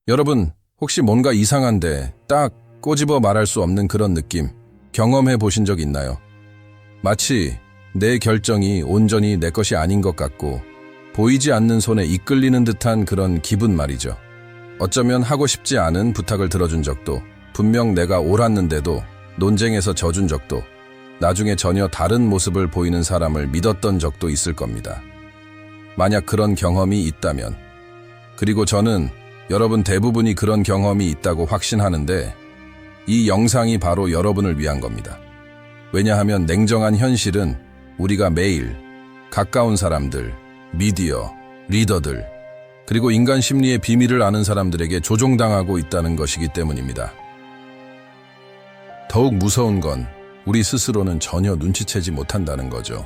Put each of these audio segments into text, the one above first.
여러분, 혹시 뭔가 이상한데 딱 꼬집어 말할 수 없는 그런 느낌 경험해 보신 적 있나요? 마치 내 결정이 온전히 내 것이 아닌 것 같고 보이지 않는 손에 이끌리는 듯한 그런 기분 말이죠. 어쩌면 하고 싶지 않은 부탁을 들어준 적도, 분명 내가 옳았는데도 논쟁에서 져준 적도, 나중에 전혀 다른 모습을 보이는 사람을 믿었던 적도 있을 겁니다. 만약 그런 경험이 있다면, 그리고 저는 여러분 대부분이 그런 경험이 있다고 확신하는데 이 영상이 바로 여러분을 위한 겁니다. 왜냐하면 냉정한 현실은 우리가 매일 가까운 사람들, 미디어, 리더들, 그리고 인간 심리의 비밀을 아는 사람들에게 조종당하고 있다는 것이기 때문입니다. 더욱 무서운 건 우리 스스로는 전혀 눈치채지 못한다는 거죠.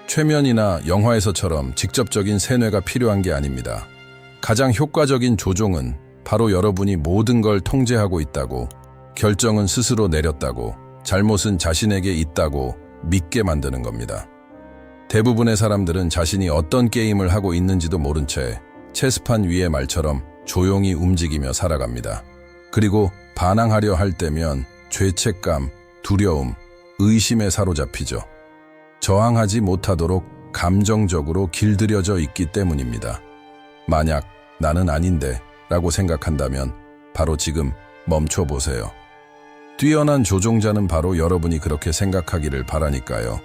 최면이나 영화에서처럼 직접적인 세뇌가 필요한 게 아닙니다. 가장 효과적인 조종은 바로 여러분이 모든 걸 통제하고 있다고, 결정은 스스로 내렸다고, 잘못은 자신에게 있다고 믿게 만드는 겁니다. 대부분의 사람들은 자신이 어떤 게임을 하고 있는지도 모른 채 체스판 위의 말처럼 조용히 움직이며 살아갑니다. 그리고 반항하려 할 때면 죄책감, 두려움, 의심에 사로잡히죠. 저항하지 못하도록 감정적으로 길들여져 있기 때문입니다. 만약 나는 아닌데 라고 생각한다면 바로 지금 멈춰보세요. 뛰어난 조종자는 바로 여러분이 그렇게 생각하기를 바라니까요.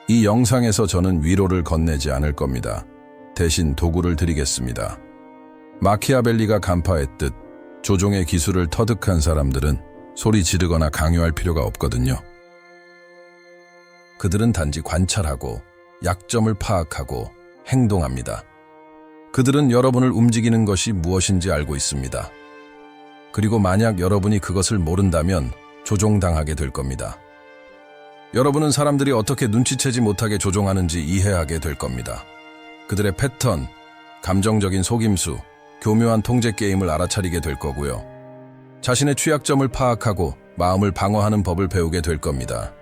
이 영상에서 저는 위로를 건네지 않을 겁니다. 대신 도구를 드리겠습니다. 마키아벨리가 간파했듯 조종의 기술을 터득한 사람들은 소리 지르거나 강요할 필요가 없거든요. 그들은 단지 관찰하고 약점을 파악하고 행동합니다. 그들은 여러분을 움직이는 것이 무엇인지 알고 있습니다. 그리고 만약 여러분이 그것을 모른다면 조종당하게 될 겁니다. 여러분은 사람들이 어떻게 눈치채지 못하게 조종하는지 이해하게 될 겁니다. 그들의 패턴, 감정적인 속임수, 교묘한 통제 게임을 알아차리게 될 거고요. 자신의 취약점을 파악하고 마음을 방어하는 법을 배우게 될 겁니다.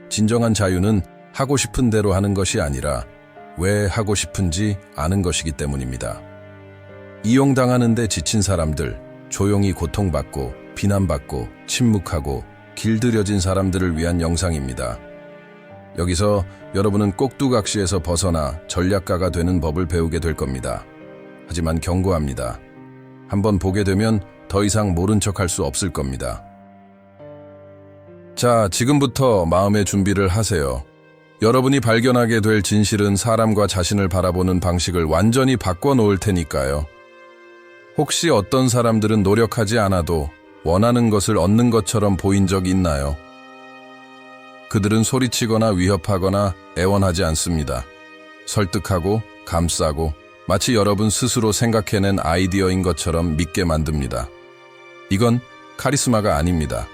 진정한 자유는 하고 싶은 대로 하는 것이 아니라 왜 하고 싶은지 아는 것이기 때문입니다. 이용당하는 데 지친 사람들, 조용히 고통받고 비난받고 침묵하고 길들여진 사람들을 위한 영상입니다. 여기서 여러분은 꼭두각시에서 벗어나 전략가가 되는 법을 배우게 될 겁니다. 하지만 경고합니다. 한번 보게 되면 더 이상 모른 척할 수 없을 겁니다. 자, 지금부터 마음의 준비를 하세요. 여러분이 발견하게 될 진실은 사람과 자신을 바라보는 방식을 완전히 바꿔놓을 테니까요. 혹시 어떤 사람들은 노력하지 않아도 원하는 것을 얻는 것처럼 보인 적 있나요? 그들은 소리치거나 위협하거나 애원하지 않습니다. 설득하고 감싸고 마치 여러분 스스로 생각해낸 아이디어인 것처럼 믿게 만듭니다. 이건 카리스마가 아닙니다.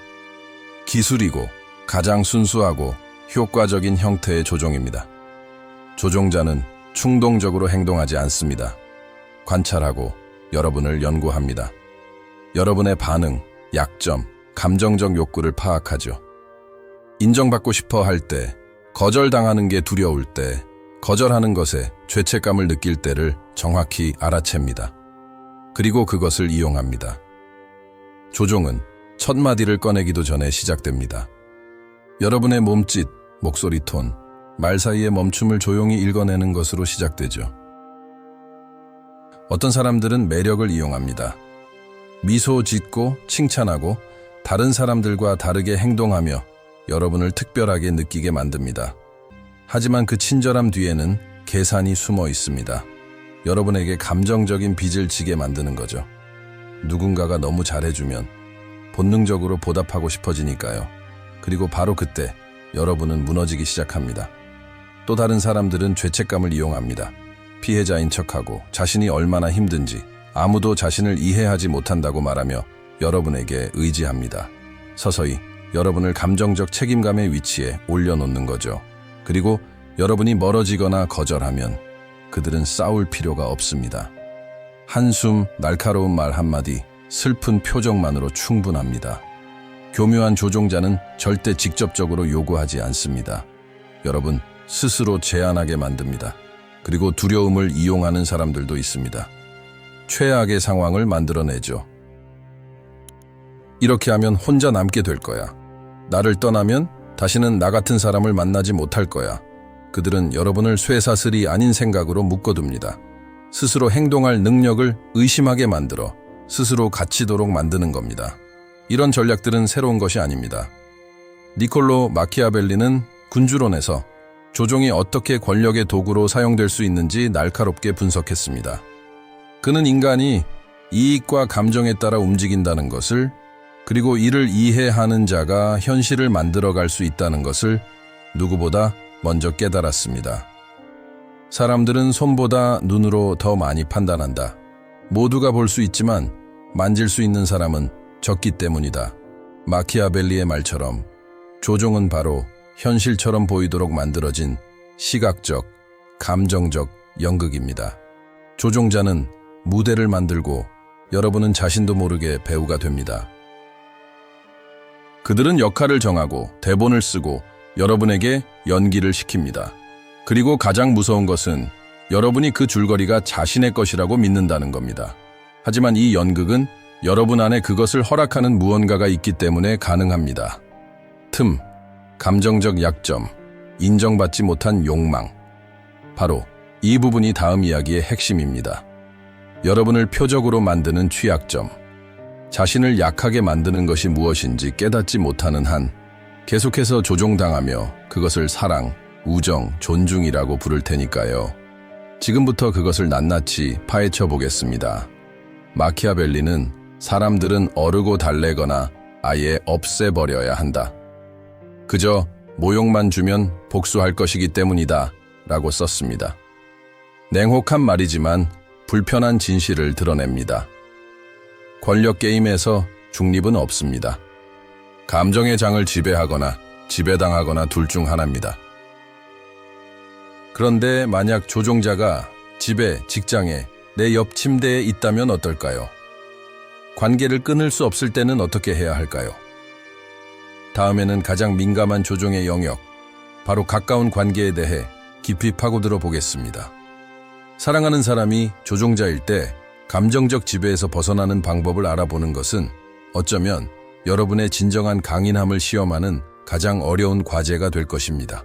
기술이고 가장 순수하고 효과적인 형태의 조종입니다. 조종자는 충동적으로 행동하지 않습니다. 관찰하고 여러분을 연구합니다. 여러분의 반응, 약점, 감정적 욕구를 파악하죠. 인정받고 싶어 할 때, 거절당하는 게 두려울 때, 거절하는 것에 죄책감을 느낄 때를 정확히 알아챕니다. 그리고 그것을 이용합니다. 조종은 첫 마디를 꺼내기도 전에 시작됩니다. 여러분의 몸짓, 목소리 톤, 말 사이의 멈춤을 조용히 읽어내는 것으로 시작되죠. 어떤 사람들은 매력을 이용합니다. 미소 짓고 칭찬하고 다른 사람들과 다르게 행동하며 여러분을 특별하게 느끼게 만듭니다. 하지만 그 친절함 뒤에는 계산이 숨어 있습니다. 여러분에게 감정적인 빚을 지게 만드는 거죠. 누군가가 너무 잘해주면 본능적으로 보답하고 싶어지니까요. 그리고 바로 그때 여러분은 무너지기 시작합니다. 또 다른 사람들은 죄책감을 이용합니다. 피해자인 척하고 자신이 얼마나 힘든지 아무도 자신을 이해하지 못한다고 말하며 여러분에게 의지합니다. 서서히 여러분을 감정적 책임감의 위치에 올려놓는 거죠. 그리고 여러분이 멀어지거나 거절하면 그들은 싸울 필요가 없습니다. 한숨, 날카로운 말 한마디, 슬픈 표정만으로 충분합니다. 교묘한 조종자는 절대 직접적으로 요구하지 않습니다. 여러분 스스로 제안하게 만듭니다. 그리고 두려움을 이용하는 사람들도 있습니다. 최악의 상황을 만들어내죠. 이렇게 하면 혼자 남게 될 거야. 나를 떠나면 다시는 나 같은 사람을 만나지 못할 거야. 그들은 여러분을 쇠사슬이 아닌 생각으로 묶어둡니다. 스스로 행동할 능력을 의심하게 만들어 스스로 갇히도록 만드는 겁니다. 이런 전략들은 새로운 것이 아닙니다. 니콜로 마키아벨리는 군주론에서 조종이 어떻게 권력의 도구로 사용될 수 있는지 날카롭게 분석했습니다. 그는 인간이 이익과 감정에 따라 움직인다는 것을, 그리고 이를 이해하는 자가 현실을 만들어갈 수 있다는 것을 누구보다 먼저 깨달았습니다. 사람들은 손보다 눈으로 더 많이 판단한다. 모두가 볼 수 있지만 만질 수 있는 사람은 적기 때문이다. 마키아벨리의 말처럼 조종은 바로 현실처럼 보이도록 만들어진 시각적, 감정적 연극입니다. 조종자는 무대를 만들고 여러분은 자신도 모르게 배우가 됩니다. 그들은 역할을 정하고 대본을 쓰고 여러분에게 연기를 시킵니다. 그리고 가장 무서운 것은 여러분이 그 줄거리가 자신의 것이라고 믿는다는 겁니다. 하지만 이 연극은 여러분 안에 그것을 허락하는 무언가가 있기 때문에 가능합니다. 틈, 감정적 약점, 인정받지 못한 욕망. 바로 이 부분이 다음 이야기의 핵심입니다. 여러분을 표적으로 만드는 취약점. 자신을 약하게 만드는 것이 무엇인지 깨닫지 못하는 한 계속해서 조종당하며 그것을 사랑, 우정, 존중이라고 부를 테니까요. 지금부터 그것을 낱낱이 파헤쳐 보겠습니다. 마키아벨리는 사람들은 어르고 달래거나 아예 없애버려야 한다. 그저 모욕만 주면 복수할 것이기 때문이다 라고 썼습니다. 냉혹한 말이지만 불편한 진실을 드러냅니다. 권력 게임에서 중립은 없습니다. 감정의 장을 지배하거나 지배당하거나 둘 중 하나입니다. 그런데 만약 조종자가 집에, 직장에, 내 옆 침대에 있다면 어떨까요? 관계를 끊을 수 없을 때는 어떻게 해야 할까요? 다음에는 가장 민감한 조종의 영역, 바로 가까운 관계에 대해 깊이 파고들어 보겠습니다. 사랑하는 사람이 조종자일 때 감정적 지배에서 벗어나는 방법을 알아보는 것은 어쩌면 여러분의 진정한 강인함을 시험하는 가장 어려운 과제가 될 것입니다.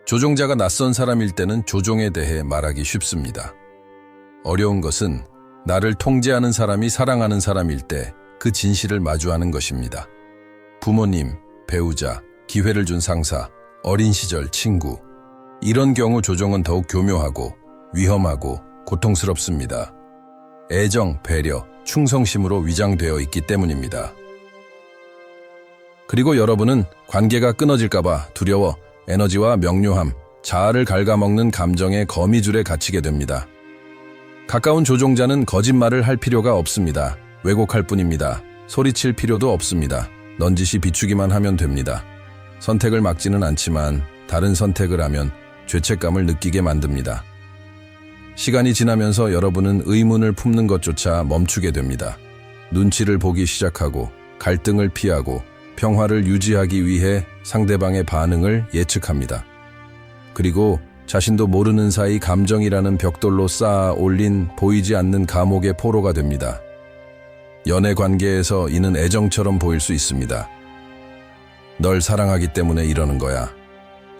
조종자가 낯선 사람일 때는 조종에 대해 말하기 쉽습니다. 어려운 것은 나를 통제하는 사람이 사랑하는 사람일 때 그 진실을 마주하는 것입니다. 부모님, 배우자, 기회를 준 상사, 어린 시절 친구. 이런 경우 조종은 더욱 교묘하고 위험하고 고통스럽습니다. 애정, 배려, 충성심으로 위장되어 있기 때문입니다. 그리고 여러분은 관계가 끊어질까봐 두려워 에너지와 명료함, 자아를 갉아먹는 감정의 거미줄에 갇히게 됩니다. 가까운 조종자는 거짓말을 할 필요가 없습니다. 왜곡할 뿐입니다. 소리칠 필요도 없습니다. 넌지시 비추기만 하면 됩니다. 선택을 막지는 않지만 다른 선택을 하면 죄책감을 느끼게 만듭니다. 시간이 지나면서 여러분은 의문을 품는 것조차 멈추게 됩니다. 눈치를 보기 시작하고 갈등을 피하고 평화를 유지하기 위해 상대방의 반응을 예측합니다. 그리고 자신도 모르는 사이 감정이라는 벽돌로 쌓아 올린 보이지 않는 감옥의 포로가 됩니다. 연애 관계에서 이는 애정처럼 보일 수 있습니다. 널 사랑하기 때문에 이러는 거야.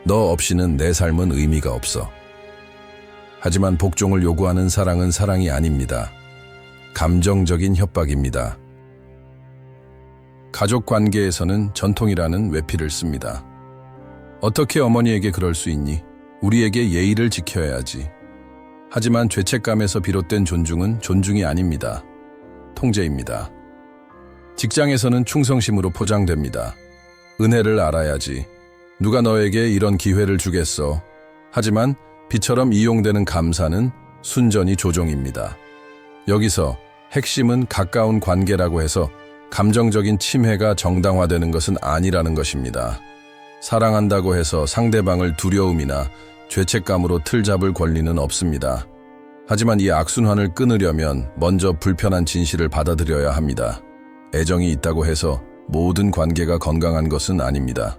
너 없이는 내 삶은 의미가 없어. 하지만 복종을 요구하는 사랑은 사랑이 아닙니다. 감정적인 협박입니다. 가족 관계에서는 전통이라는 외피를 씁니다. 어떻게 어머니에게 그럴 수 있니? 우리에게 예의를 지켜야지. 하지만 죄책감에서 비롯된 존중은 존중이 아닙니다. 통제입니다. 직장에서는 충성심으로 포장됩니다. 은혜를 알아야지. 누가 너에게 이런 기회를 주겠어. 하지만 비처럼 이용되는 감사는 순전히 조종입니다. 여기서 핵심은 가까운 관계라고 해서 감정적인 침해가 정당화되는 것은 아니라는 것입니다. 사랑한다고 해서 상대방을 두려움이나 죄책감으로 틀잡을 권리는 없습니다. 하지만 이 악순환을 끊으려면 먼저 불편한 진실을 받아들여야 합니다. 애정이 있다고 해서 모든 관계가 건강한 것은 아닙니다.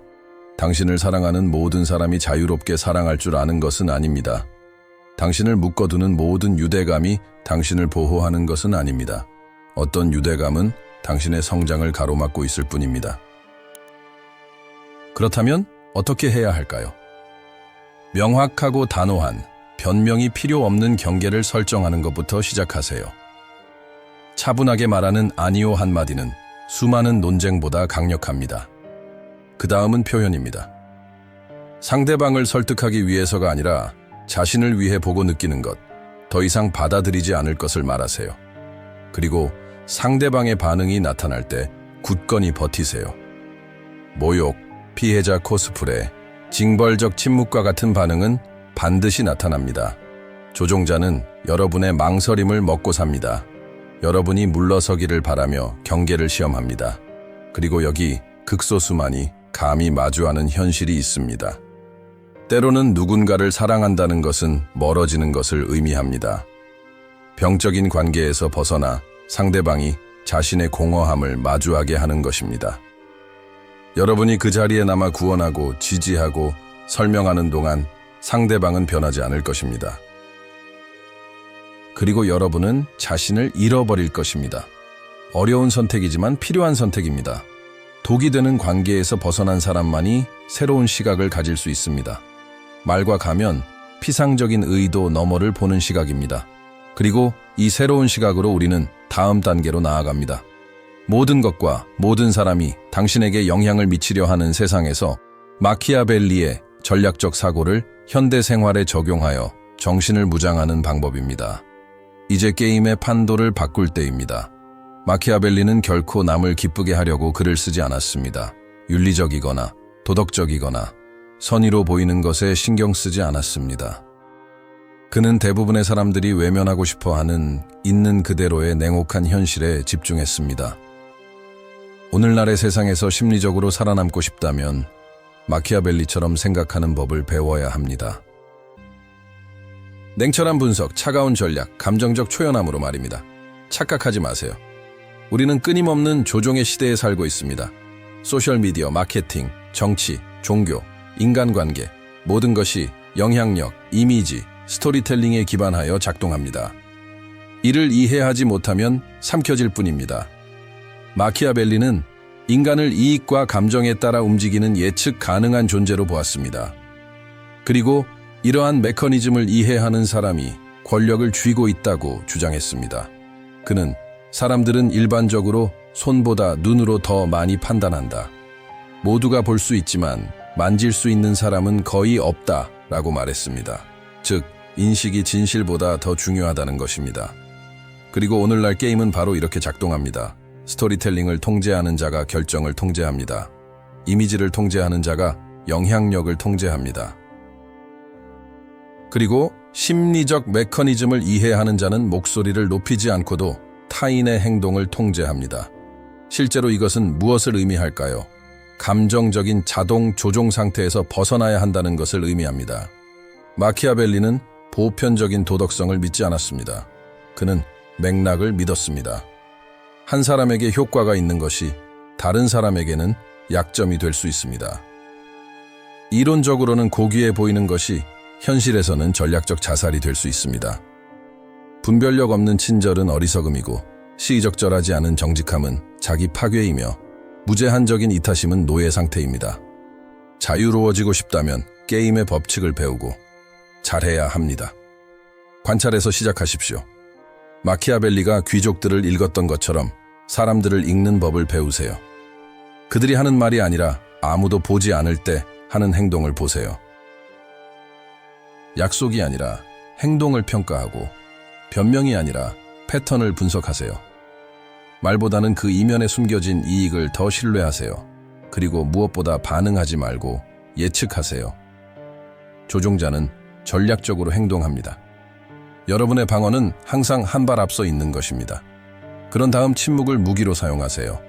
당신을 사랑하는 모든 사람이 자유롭게 사랑할 줄 아는 것은 아닙니다. 당신을 묶어두는 모든 유대감이 당신을 보호하는 것은 아닙니다. 어떤 유대감은 당신의 성장을 가로막고 있을 뿐입니다. 그렇다면 어떻게 해야 할까요? 명확하고 단호한, 변명이 필요 없는 경계를 설정하는 것부터 시작하세요. 차분하게 말하는 아니요 한마디는 수많은 논쟁보다 강력합니다. 그 다음은 표현입니다. 상대방을 설득하기 위해서가 아니라 자신을 위해 보고 느끼는 것, 더 이상 받아들이지 않을 것을 말하세요. 그리고 상대방의 반응이 나타날 때 굳건히 버티세요. 모욕, 피해자 코스프레, 징벌적 침묵과 같은 반응은 반드시 나타납니다. 조종자는 여러분의 망설임을 먹고 삽니다. 여러분이 물러서기를 바라며 경계를 시험합니다. 그리고 여기 극소수만이 감히 마주하는 현실이 있습니다. 때로는 누군가를 사랑한다는 것은 멀어지는 것을 의미합니다. 병적인 관계에서 벗어나 상대방이 자신의 공허함을 마주하게 하는 것입니다. 여러분이 그 자리에 남아 구원하고 지지하고 설명하는 동안 상대방은 변하지 않을 것입니다. 그리고 여러분은 자신을 잃어버릴 것입니다. 어려운 선택이지만 필요한 선택입니다. 독이 되는 관계에서 벗어난 사람만이 새로운 시각을 가질 수 있습니다. 말과 가면, 피상적인 의도 너머를 보는 시각입니다. 그리고 이 새로운 시각으로 우리는 다음 단계로 나아갑니다. 모든 것과 모든 사람이 당신에게 영향을 미치려 하는 세상에서 마키아벨리의 전략적 사고를 현대 생활에 적용하여 정신을 무장하는 방법입니다. 이제 게임의 판도를 바꿀 때입니다. 마키아벨리는 결코 남을 기쁘게 하려고 글을 쓰지 않았습니다. 윤리적이거나 도덕적이거나 선의로 보이는 것에 신경 쓰지 않았습니다. 그는 대부분의 사람들이 외면하고 싶어하는 있는 그대로의 냉혹한 현실에 집중했습니다. 오늘날의 세상에서 심리적으로 살아남고 싶다면 마키아벨리처럼 생각하는 법을 배워야 합니다. 냉철한 분석, 차가운 전략, 감정적 초연함으로 말입니다. 착각하지 마세요. 우리는 끊임없는 조종의 시대에 살고 있습니다. 소셜미디어, 마케팅, 정치, 종교, 인간관계, 모든 것이 영향력, 이미지, 스토리텔링에 기반하여 작동합니다. 이를 이해하지 못하면 삼켜질 뿐입니다. 마키아벨리는 인간을 이익과 감정에 따라 움직이는 예측 가능한 존재로 보았습니다. 그리고 이러한 메커니즘을 이해하는 사람이 권력을 쥐고 있다고 주장했습니다. 그는 사람들은 일반적으로 손보다 눈으로 더 많이 판단한다. 모두가 볼 수 있지만 만질 수 있는 사람은 거의 없다라고 말했습니다. 즉, 인식이 진실보다 더 중요하다는 것입니다. 그리고 오늘날 게임은 바로 이렇게 작동합니다. 스토리텔링을 통제하는 자가 결정을 통제합니다. 이미지를 통제하는 자가 영향력을 통제합니다. 그리고 심리적 메커니즘을 이해하는 자는 목소리를 높이지 않고도 타인의 행동을 통제합니다. 실제로 이것은 무엇을 의미할까요? 감정적인 자동 조종 상태에서 벗어나야 한다는 것을 의미합니다. 마키아벨리는 보편적인 도덕성을 믿지 않았습니다. 그는 맥락을 믿었습니다. 한 사람에게 효과가 있는 것이 다른 사람에게는 약점이 될 수 있습니다. 이론적으로는 고귀해 보이는 것이 현실에서는 전략적 자살이 될 수 있습니다. 분별력 없는 친절은 어리석음이고 시의적절하지 않은 정직함은 자기 파괴이며 무제한적인 이타심은 노예 상태입니다. 자유로워지고 싶다면 게임의 법칙을 배우고 잘해야 합니다. 관찰에서 시작하십시오. 마키아벨리가 귀족들을 읽었던 것처럼 사람들을 읽는 법을 배우세요. 그들이 하는 말이 아니라 아무도 보지 않을 때 하는 행동을 보세요. 약속이 아니라 행동을 평가하고 변명이 아니라 패턴을 분석하세요. 말보다는 그 이면에 숨겨진 이익을 더 신뢰하세요. 그리고 무엇보다 반응하지 말고 예측하세요. 조종자는 전략적으로 행동합니다. 여러분의 방어는 항상 한 발 앞서 있는 것입니다. 그런 다음 침묵을 무기로 사용하세요.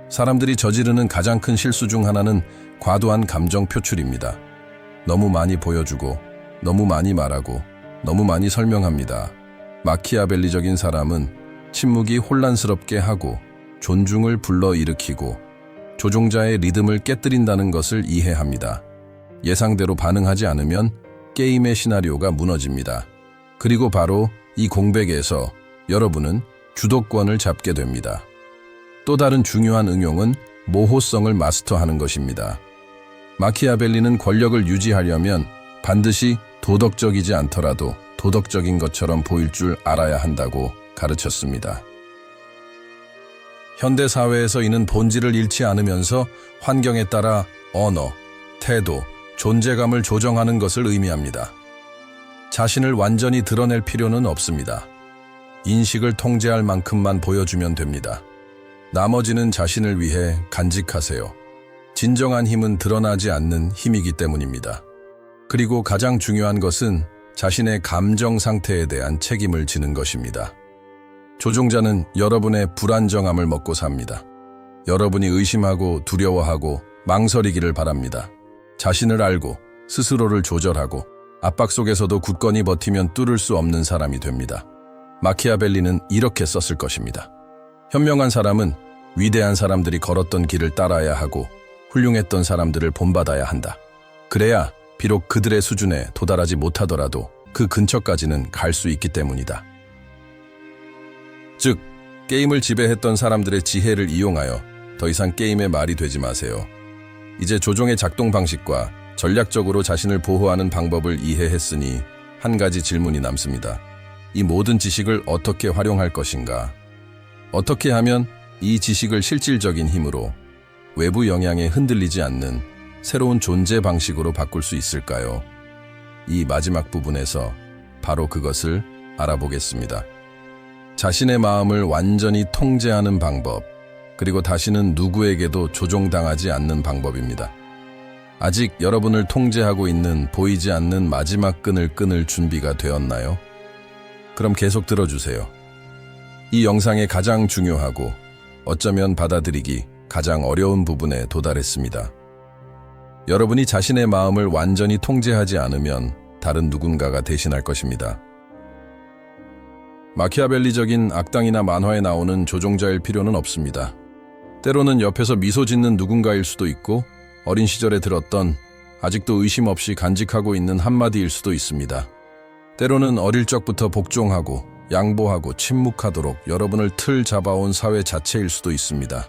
사람들이 저지르는 가장 큰 실수 중 하나는 과도한 감정 표출입니다. 너무 많이 보여주고, 너무 많이 말하고, 너무 많이 설명합니다. 마키아벨리적인 사람은 침묵이 혼란스럽게 하고 존중을 불러일으키고 조종자의 리듬을 깨뜨린다는 것을 이해합니다. 예상대로 반응하지 않으면 게임의 시나리오가 무너집니다. 그리고 바로 이 공백에서 여러분은 주도권을 잡게 됩니다. 또 다른 중요한 응용은 모호성을 마스터하는 것입니다. 마키아벨리는 권력을 유지하려면 반드시 도덕적이지 않더라도 도덕적인 것처럼 보일 줄 알아야 한다고 가르쳤습니다. 현대 사회에서 이는 본질을 잃지 않으면서 환경에 따라 언어, 태도, 존재감을 조정하는 것을 의미합니다. 자신을 완전히 드러낼 필요는 없습니다. 인식을 통제할 만큼만 보여주면 됩니다. 나머지는 자신을 위해 간직하세요. 진정한 힘은 드러나지 않는 힘이기 때문입니다. 그리고 가장 중요한 것은 자신의 감정 상태에 대한 책임을 지는 것입니다. 조종자는 여러분의 불안정함을 먹고 삽니다. 여러분이 의심하고 두려워하고 망설이기를 바랍니다. 자신을 알고 스스로를 조절하고 압박 속에서도 굳건히 버티면 뚫을 수 없는 사람이 됩니다. 마키아벨리는 이렇게 썼을 것입니다. 현명한 사람은 위대한 사람들이 걸었던 길을 따라야 하고 훌륭했던 사람들을 본받아야 한다. 그래야 비록 그들의 수준에 도달하지 못하더라도 그 근처까지는 갈 수 있기 때문이다. 즉, 게임을 지배했던 사람들의 지혜를 이용하여 더 이상 게임의 말이 되지 마세요. 이제 조종의 작동 방식과 전략적으로 자신을 보호하는 방법을 이해했으니 한 가지 질문이 남습니다. 이 모든 지식을 어떻게 활용할 것인가? 어떻게 하면 이 지식을 실질적인 힘으로 외부 영향에 흔들리지 않는 새로운 존재 방식으로 바꿀 수 있을까요? 이 마지막 부분에서 바로 그것을 알아보겠습니다. 자신의 마음을 완전히 통제하는 방법, 그리고 다시는 누구에게도 조종당하지 않는 방법입니다. 아직 여러분을 통제하고 있는 보이지 않는 마지막 끈을 끊을 준비가 되었나요? 그럼 계속 들어주세요. 이 영상의 가장 중요하고 어쩌면 받아들이기 가장 어려운 부분에 도달했습니다. 여러분이 자신의 마음을 완전히 통제하지 않으면 다른 누군가가 대신할 것입니다. 마키아벨리적인 악당이나 만화에 나오는 조종자일 필요는 없습니다. 때로는 옆에서 미소 짓는 누군가일 수도 있고 어린 시절에 들었던 아직도 의심 없이 간직하고 있는 한마디일 수도 있습니다. 때로는 어릴 적부터 복종하고 양보하고 침묵하도록 여러분을 틀 잡아온 사회 자체일 수도 있습니다.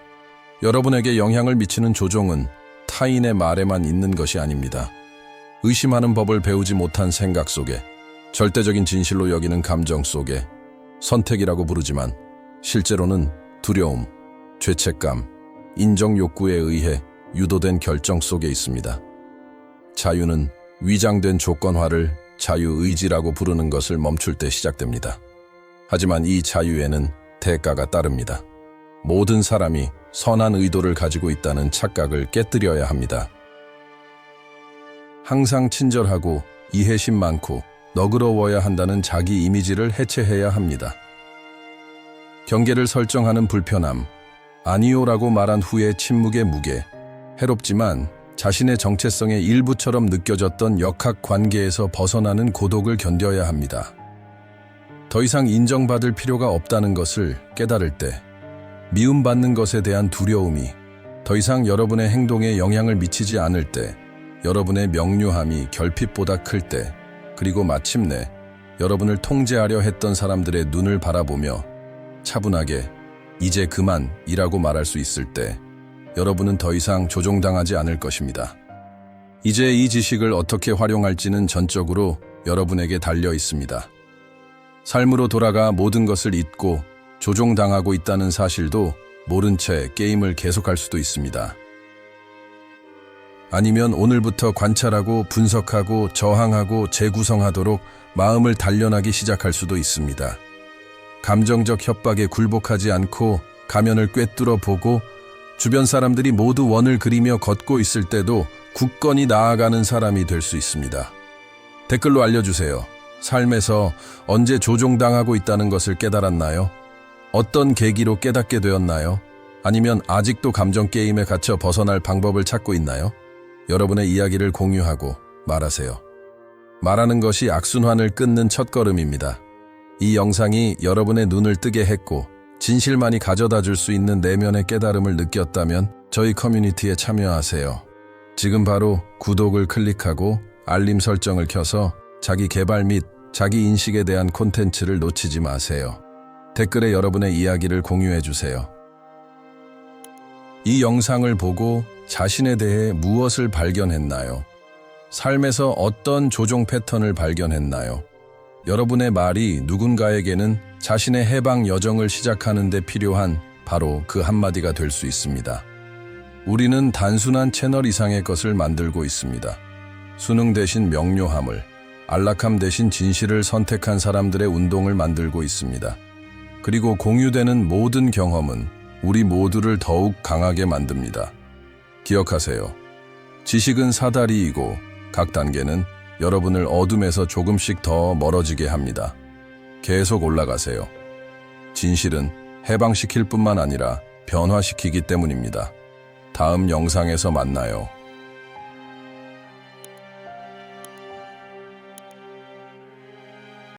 여러분에게 영향을 미치는 조종은 타인의 말에만 있는 것이 아닙니다. 의심하는 법을 배우지 못한 생각 속에, 절대적인 진실로 여기는 감정 속에, 선택이라고 부르지만 실제로는 두려움, 죄책감, 인정 욕구에 의해 유도된 결정 속에 있습니다. 자유는 위장된 조건화를 자유의지라고 부르는 것을 멈출 때 시작됩니다. 하지만 이 자유에는 대가가 따릅니다. 모든 사람이 선한 의도를 가지고 있다는 착각을 깨뜨려야 합니다. 항상 친절하고 이해심 많고 너그러워야 한다는 자기 이미지를 해체해야 합니다. 경계를 설정하는 불편함, 아니요라고 말한 후의 침묵의 무게, 해롭지만 자신의 정체성의 일부처럼 느껴졌던 역학 관계에서 벗어나는 고독을 견뎌야 합니다. 더 이상 인정받을 필요가 없다는 것을 깨달을 때, 미움받는 것에 대한 두려움이 더 이상 여러분의 행동에 영향을 미치지 않을 때, 여러분의 명료함이 결핍보다 클 때, 그리고 마침내 여러분을 통제하려 했던 사람들의 눈을 바라보며 차분하게 이제 그만이라고 말할 수 있을 때 여러분은 더 이상 조종당하지 않을 것입니다. 이제 이 지식을 어떻게 활용할지는 전적으로 여러분에게 달려 있습니다. 삶으로 돌아가 모든 것을 잊고 조종당하고 있다는 사실도 모른 채 게임을 계속할 수도 있습니다. 아니면 오늘부터 관찰하고 분석하고 저항하고 재구성하도록 마음을 단련하기 시작할 수도 있습니다. 감정적 협박에 굴복하지 않고 가면을 꿰뚫어 보고 주변 사람들이 모두 원을 그리며 걷고 있을 때도 굳건히 나아가는 사람이 될 수 있습니다. 댓글로 알려주세요. 삶에서 언제 조종당하고 있다는 것을 깨달았나요? 어떤 계기로 깨닫게 되었나요? 아니면 아직도 감정 게임에 갇혀 벗어날 방법을 찾고 있나요? 여러분의 이야기를 공유하고 말하세요. 말하는 것이 악순환을 끊는 첫걸음입니다. 이 영상이 여러분의 눈을 뜨게 했고 진실만이 가져다 줄 수 있는 내면의 깨달음을 느꼈다면 저희 커뮤니티에 참여하세요. 지금 바로 구독을 클릭하고 알림 설정을 켜서 자기 개발 및 자기 인식에 대한 콘텐츠를 놓치지 마세요. 댓글에 여러분의 이야기를 공유해 주세요. 이 영상을 보고 자신에 대해 무엇을 발견했나요? 삶에서 어떤 조종 패턴을 발견했나요? 여러분의 말이 누군가에게는 자신의 해방 여정을 시작하는 데 필요한 바로 그 한마디가 될 수 있습니다. 우리는 단순한 채널 이상의 것을 만들고 있습니다. 수능 대신 명료함을, 안락함 대신 진실을 선택한 사람들의 운동을 만들고 있습니다. 그리고 공유되는 모든 경험은 우리 모두를 더욱 강하게 만듭니다. 기억하세요. 지식은 사다리이고 각 단계는 여러분을 어둠에서 조금씩 더 멀어지게 합니다. 계속 올라가세요. 진실은 해방시킬 뿐만 아니라 변화시키기 때문입니다. 다음 영상에서 만나요.